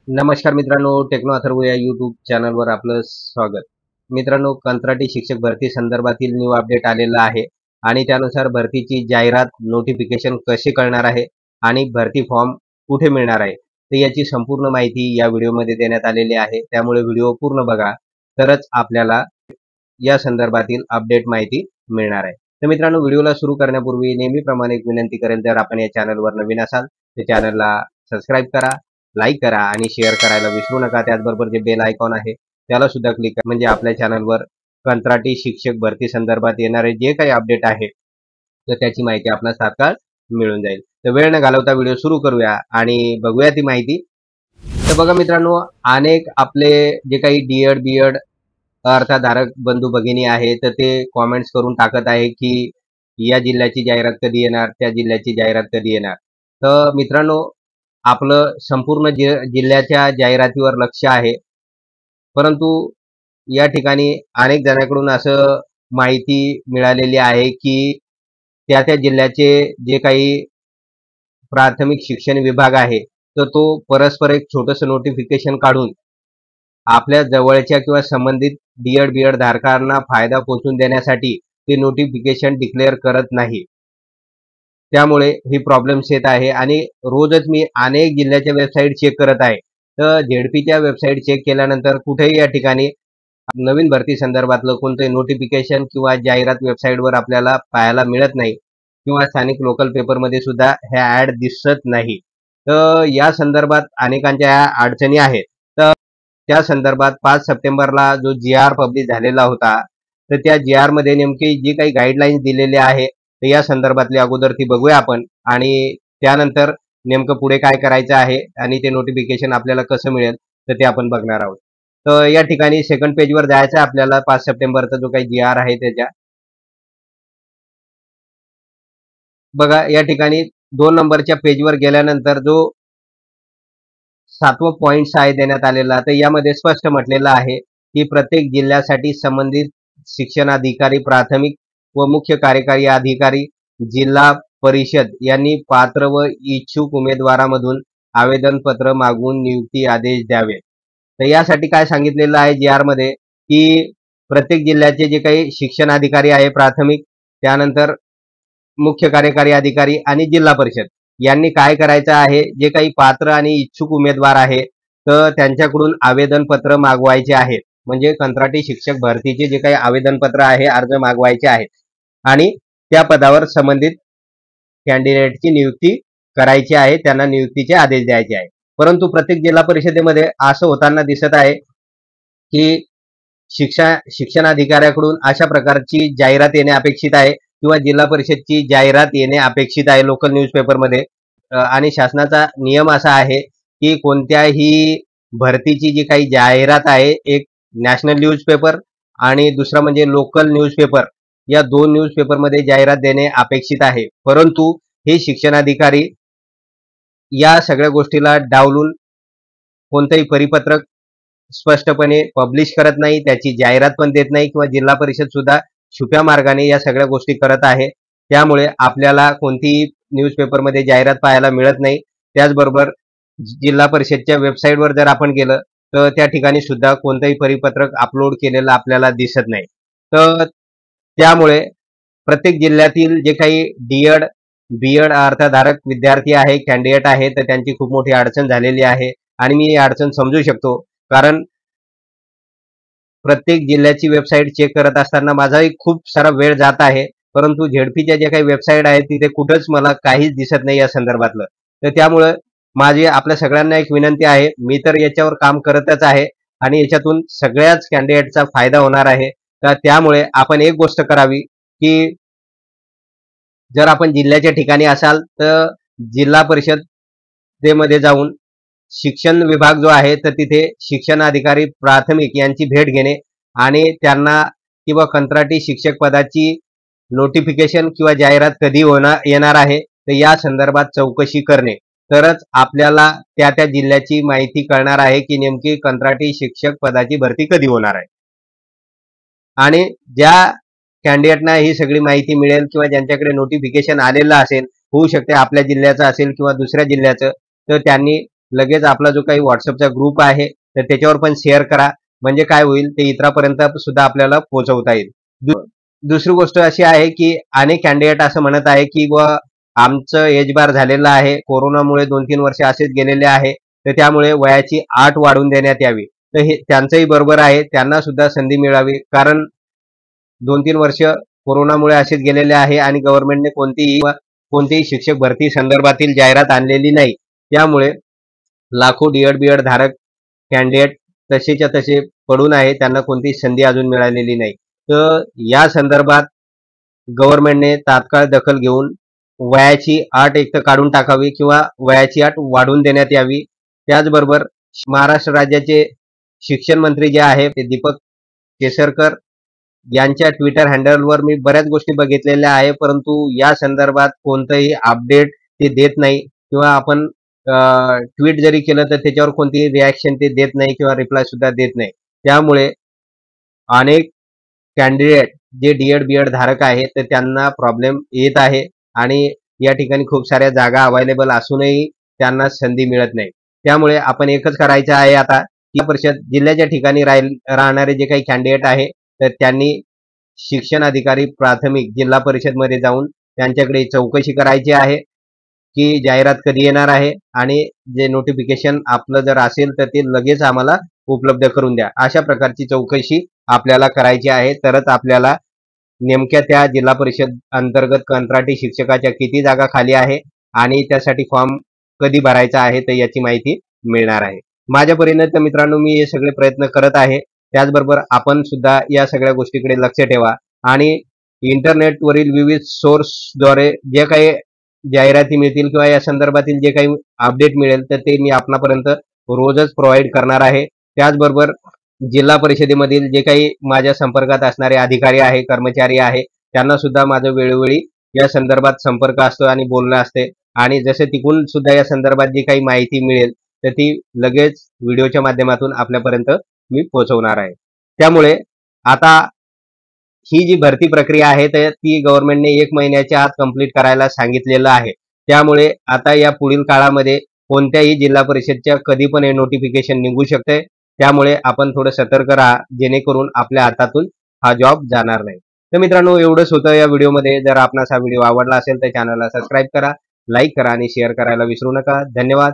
नमस्कार मित्रांनो, टेक्नो अथर्व या यूट्यूब चॅनलवर आपलं स्वागत. मित्रांनो, कंत्राटी शिक्षक भरती संदर्भातील न्यू अपडेट आलेला आहे आणि त्यानुसार भरतीची जाहिरात नोटिफिकेशन कसे कळणार आहे आणि भरती फॉर्म कुठे मिळणार आहे, तर याची संपूर्ण माहिती या व्हिडिओमध्ये देण्यात आलेली आहे. त्यामुळे व्हिडिओ पूर्ण बघा, तरच आपल्याला या संदर्भातील अपडेट माहिती मिळणार आहे. तर मित्रांनो, व्हिडिओला सुरू करण्यापूर्वी नेहमीप्रमाणे एक विनंती करेल, जर आपण या चॅनलवर नवीन असाल तर चॅनलला सबस्क्राईब करा, लाईक करा आणि शेअर करायला विसरू नका. त्याचबरोबर जे बेल आयकॉन आहे त्याला सुद्धा क्लिक करा, म्हणजे आपल्या चॅनलवर कंत्राटी शिक्षक भरती संदर्भात येणारे जे काही अपडेट आहे तर त्याची माहिती आपल्याला तात्काळ मिळून जाईल. तर वेळ न घालवता व्हिडिओ सुरू करूया आणि बघूया ती माहिती. तर बघा मित्रांनो, अनेक आपले जे काही डीएड बीएड अर्थाधारक बंधू भगिनी आहे तर ते कॉमेंट्स करून टाकत आहे की या जिल्ह्याची जाहिरात कधी येणार, त्या जिल्ह्याची जाहिरात कधी येणार. तर मित्रांनो, आपलं संपूर्ण जिल्ह्याच्या जाहिरातीवर लक्ष आहे, परंतु या ठिकाणी अनेक जणांकडून असं माहिती मिळालेली आहे की त्या त्या जिल्ह्याचे जे काही प्राथमिक शिक्षण विभाग आहे तर तो परस्पर एक छोटंसं नोटिफिकेशन काढून आपल्या जवळच्या किंवा संबंधित डीएड बीएड धारकांना फायदा पोहोचून देण्यासाठी ते नोटिफिकेशन डिक्लेअर करत नाही. त्यामुळे ही प्रॉब्लेम्स येत आहे आणि रोजच मी अनेक जिल्ह्याच्या वेबसाईट चेक करत आहे. तर झेडपीच्या वेबसाईट चेक केल्यानंतर कुठेही या ठिकाणी नवीन भरती संदर्भातलं कोणतंही नोटिफिकेशन किंवा जाहिरात वेबसाईटवर आपल्याला पाहायला मिळत नाही किंवा स्थानिक लोकल पेपरमध्ये सुद्धा ह्या ॲड दिसत नाही. तर या संदर्भात अनेकांच्या ह्या अडचणी आहेत. तर त्या संदर्भात 5 सप्टेंबरला जो जी.आर. पब्लिश झालेला होता, तर त्या जी.आर. मध्ये नेमकी जी काही गाईडलाईन्स दिलेले आहे तर या संदर्भातली अगोदर ती बघूया आपण आणि त्यानंतर नेमकं पुढे काय करायचं आहे आणि ते नोटिफिकेशन आपल्याला कसं मिळेल तर ते आपण बघणार आहोत. तर या ठिकाणी सेकंड पेजवर जायचं आपल्याला. 5 सप्टेंबरचा जो काही जी.आर. आहे त्याच्या बघा, या ठिकाणी 2 नंबरच्या पेजवर गेल्यानंतर जो 7वं पॉइंट्स आहे देण्यात आलेला, तर यामध्ये स्पष्ट म्हटलेलं आहे की प्रत्येक जिल्ह्यासाठी संबंधित शिक्षणाधिकारी, प्राथमिक व मुख्य कार्यकारी अधिकारी, जिल्हा परिषद यांनी पात्र व इच्छुक उमेदवारामधून आवेदनपत्र मागवून नियुक्ती आदेश द्यावे. तर यासाठी काय सांगितलेलं आहे जी आर मध्ये की प्रत्येक जिल्ह्याचे जे काही शिक्षणाधिकारी आहे प्राथमिक, त्यानंतर मुख्य कार्यकारी अधिकारी आणि जिल्हा परिषद यांनी काय करायचं आहे, जे काही पात्र आणि इच्छुक उमेदवार आहे तर त्यांच्याकडून आवेदनपत्र मागवायचे आहेत. म्हणजे कंत्राटी शिक्षक भरतीचे जे काही आवेदनपत्र आहे, अर्ज मागवायचे आहेत आणि त्या पदावर संबंधित कॅन्डिडेटची नियुक्ती करायची आहे, त्यांना नियुक्तीचे आदेश द्यायचे आहे. परंतु प्रत्येक जिल्हा परिषदेमध्ये असं होताना दिसत आहे की शिक्षणाधिकाऱ्याकडून अशा प्रकारची जाहिरात येणे अपेक्षित आहे किंवा जिल्हा परिषदची जाहिरात येणे अपेक्षित आहे लोकल न्यूजपेपरमध्ये. आणि शासनाचा नियम असा आहे की कोणत्याही भरतीची जी काही जाहिरात आहे, एक नॅशनल न्यूजपेपर आणि दुसरा म्हणजे लोकल न्यूजपेपर, या 2 न्यूजपेपरमध्ये जाहिरात देणे अपेक्षित आहे. परंतु हे शिक्षणाधिकारी या सगळ्या गोष्टीला डावलून कोणतंही परिपत्रक स्पष्टपणे पब्लिश करत नाही, त्याची जाहिरात पण देत नाही किंवा जिल्हा परिषद सुद्धा छुप्या मार्गाने या सगळ्या गोष्टी करत आहे. त्यामुळे आपल्याला कोणतीही न्यूजपेपरमध्ये जाहिरात पाहायला मिळत नाही. त्याचबरोबर जिल्हा परिषदच्या वेबसाईटवर जर आपण गेलं तर त्या ठिकाणी सुद्धा कोणतंही परिपत्रक अपलोड केलेलं आपल्याला दिसत नाही. तर त्यामुळे प्रत्येक जिल्ह्यातील जे काही डीएड बीएड अर्थधारक विद्यार्थी आहे, कॅन्डिडेट आहे, तर त्यांची खूप मोठी अडचण झालेली आहे आणि मी ही अडचण समजू शकतो. कारण प्रत्येक जिल्ह्याची वेबसाईट चेक करत असताना माझाही खूप सारा वेळ जात आहे, परंतु झेडपीच्या ज्या काही वेबसाईट आहेत तिथे कुठंच मला काहीच दिसत नाही या संदर्भातलं. तर त्यामुळे माझी आपल्या सगळ्यांना एक विनंती आहे, मी तर याच्यावर काम करतच आहे आणि याच्यातून सगळ्याच कॅन्डिडेटचा फायदा होणार आहे. तर त्यामुळे आपण एक गोष्ट करावी की जर आपण जिल्ह्याच्या ठिकाणी असाल तर जिल्हा परिषदेमध्ये जाऊन शिक्षण विभाग जो आहे तर तिथे शिक्षणाधिकारी प्राथमिक यांची भेट घेणे आणि त्यांना किंवा कंत्राटी शिक्षक पदाची नोटिफिकेशन किंवा जाहिरात कधी येणार आहे तर या संदर्भात चौकशी करणे, तरच आपल्याला त्या त्या जिल्ह्याची माहिती कळणार आहे की नेमकी कंत्राटी शिक्षक पदाची भरती कधी होणार आहे. आणि ज्या कॅन्डिडेटना ही सगळी माहिती मिळेल किंवा ज्यांच्याकडे नोटिफिकेशन आलेलं असेल, होऊ शकते आपल्या जिल्ह्याचं असेल किंवा दुसऱ्या जिल्ह्याचं, तर त्यांनी लगेच आपला जो काही व्हॉट्सअपचा ग्रुप आहे तर त्याच्यावर पण शेअर करा. म्हणजे काय होईल, ते इतरांपर्यंत सुद्धा आपल्याला पोहोचवता येईल. दुसरी गोष्ट अशी आहे की अनेक कॅन्डिडेट असं म्हणत आहे की आमचं एज बार झालेलं आहे, कोरोनामुळे 2-3 वर्ष असेच गेलेले आहे, तर त्यामुळे वयाची अट वाढवून देण्यात यावी. तर हे त्यांचंही बरोबर आहे, त्यांना सुद्धा संधी मिळावी. कारण 2-3 वर्ष कोरोनामुळे असेच गेलेले आहे आणि गव्हर्नमेंटने कोणतीही शिक्षक भरती संदर्भातील जाहिरात आणलेली नाही. त्यामुळे लाखो डी.एड. धारक कॅन्डिडेट तसेच्या तसे पडून आहे, त्यांना कोणतीही संधी अजून मिळालेली नाही. तर या संदर्भात गव्हर्नमेंटने तात्काळ दखल घेऊन वयाची अट एक तर काढून टाकावी किंवा वयाची अट वाढवून देण्यात यावी. त्याचबरोबर महाराष्ट्र राज्याचे शिक्षण मंत्री जे आहे ते दीपक केसरकर यांच्या ट्विटर हँडलवर मी बऱ्याच गोष्टी बघितलेल्या आहे, परंतु या संदर्भात कोणतंही अपडेट ते देत नाही किंवा आपण ट्विट जरी केलं तर त्याच्यावर कोणतीही रिॲक्शन ते देत नाही किंवा रिप्लाय सुद्धा देत नाही. त्यामुळे अनेक कॅन्डिडेट जे डी.एड. धारक आहेत तर त्यांना प्रॉब्लेम येत आहे आणि या ठिकाणी खूप साऱ्या जागा अवेलेबल असूनही त्यांना संधी मिळत नाही. त्यामुळे आपण एकच करायचं आहे आता, जिल्हा परिषद जिल्ह्याच्या ठिकाणी राहणारे जे काही कॅन्डिडेट आहे तर त्यांनी शिक्षण अधिकारी प्राथमिक जिल्हा परिषदमध्ये जाऊन त्यांच्याकडे चौकशी करायची आहे की जाहिरात कधी येणार आहे आणि जे नोटिफिकेशन आपलं जर असेल तर ते लगेच आम्हाला उपलब्ध करून द्या. अशा प्रकारची चौकशी आपल्याला करायची आहे. तरच आपल्याला नेमक्या त्या जिल्हा परिषद अंतर्गत कंत्राटी शिक्षकाच्या किती जागा खाली आहे आणि त्यासाठी फॉर्म कधी भरायचा आहे तर याची माहिती मिळणार आहे. माझ्या परीने तर मित्रांनो मी हे सगळे प्रयत्न करत आहे. त्याचबरोबर आपण सुद्धा या सगळ्या गोष्टीकडे लक्ष ठेवा आणि इंटरनेटवरील विविध सोर्सद्वारे जे काही जाहिराती मिळतील किंवा या संदर्भातील जे काही अपडेट मिळेल तर ते मी आपणापर्यंत रोजच प्रोव्हाइड करणार आहे. त्याचबरोबर जिल्हा परिषदेमधील जे काही माझ्या संपर्कात असणारे अधिकारी आहे, कर्मचारी आहे, त्यांना सुद्धा माझं वेळोवेळी या संदर्भात संपर्क असतो आणि बोलणं असते आणि जसे तिकडून सुद्धा या संदर्भात जी काही माहिती मिळेल तर ती लगेच व्हिडिओच्या माध्यमातून आपल्यापर्यंत मी पोहोचवणार आहे. त्यामुळे आता ही जी भरती प्रक्रिया आहे तर ती गव्हर्नमेंटने 1 महिन्याच्या आत कंप्लीट करायला सांगितलेलं आहे. त्यामुळे आता या पुढील काळामध्ये कोणत्याही जिल्हा परिषदच्या कधी पण हे नोटिफिकेशन निघू शकते. त्यामुळे आपण थोडं सतर्क राहा, जेणेकरून आपल्या हातातून हा जॉब जाणार नाही. तर मित्रांनो एवढंच होतं या व्हिडिओमध्ये. जर आपणास हा व्हिडिओ आवडला असेल तर चॅनलला सबस्क्राईब करा, लाईक करा आणि शेअर करायला विसरू नका. धन्यवाद.